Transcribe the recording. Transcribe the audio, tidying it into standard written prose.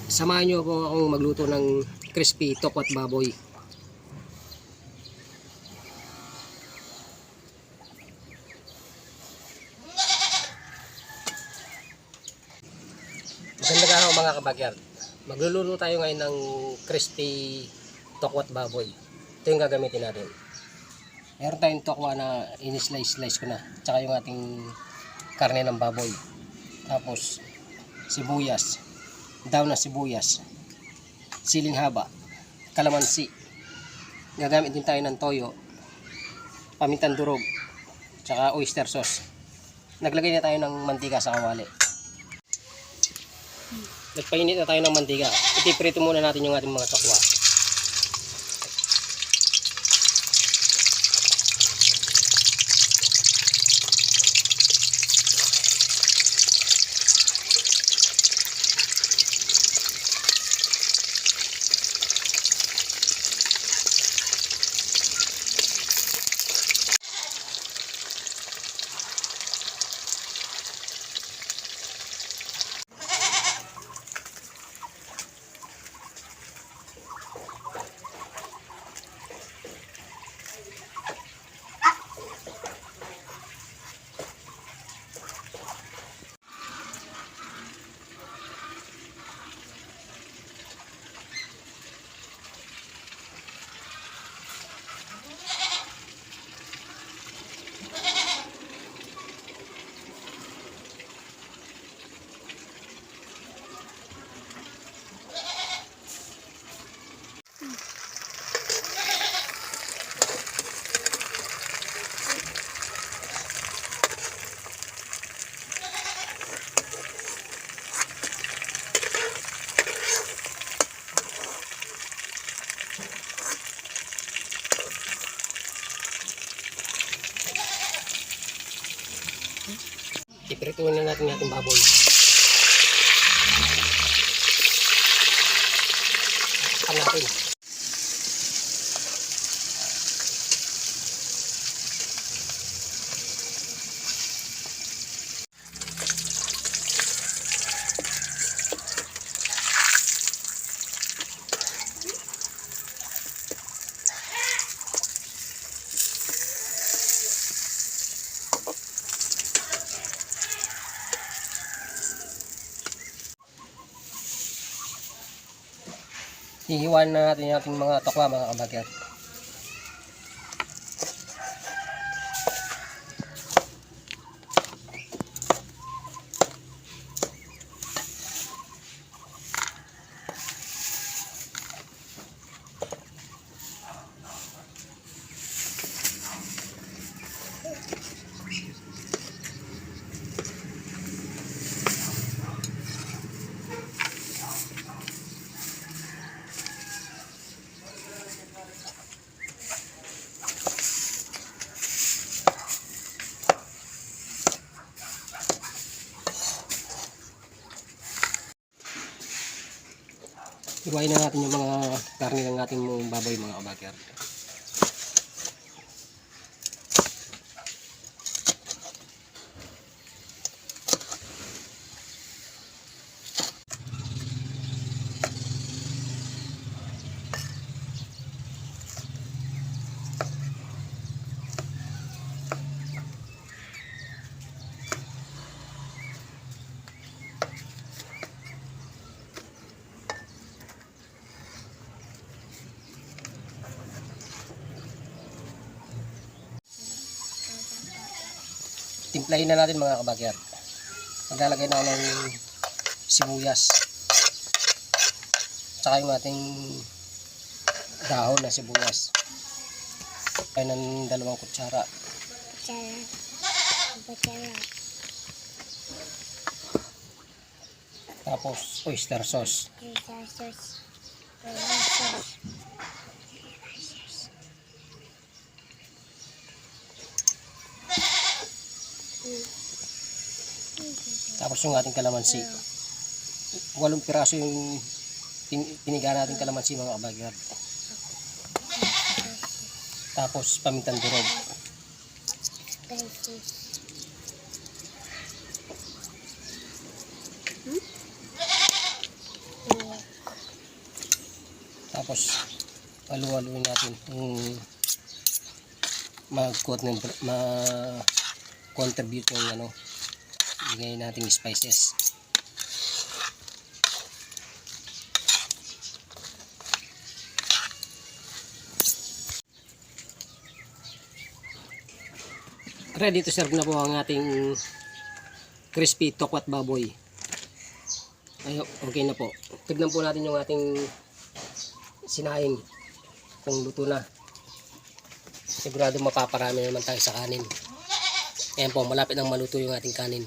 Samahan nyo po akong magluto ng crispy tokwat baboy. Magandang araw mga kabagyard. Magluluto tayo ngayon ng crispy tokwat baboy. Ito yung gagamitin natin. Meron tayong tokwa na in-slice ko na. Tsaka yung ating karne ng baboy. Tapos sibuyas. Daw na sibuyas. Siling haba. Kalamansi. Gagamit din tayo ng toyo. Pamintang durog. Tsaka oyster sauce. Naglagay na tayo ng mantika sa kawali. Nagpainit na tayo ng mantika. Itiprito muna natin yung ating mga tokwa. Iprituin na natin yung ating baboy. Saka natin. Hihiwan na natin yung ating mga tokwa mga kabagyard. Iwain na natin yung mga karne ng ating baboy mga kabagyard. Timplahin na natin mga kabagyard. Maglalagay na ako ng sibuyas. Tsaka yung ating dahon na sibuyas. Kaya ng 2 kutsara. Tapos oyster sauce. Tapos yung ating kalamansi. 8 piraso yung piniga natin kalamansi mga kabagyard. Tapos pamintang durog. Tapos halu-haluin natin yung ma-contribute yung ano, bigay natin spices. Ready to serve na po ang ating crispy tokwat baboy. Ay, okay na po. Tignan po natin yung ating sinaing kung luto na. Sigurado mapaparami naman tayo sa kanin. Ayan po, malapit nang maluto yung ating kanin.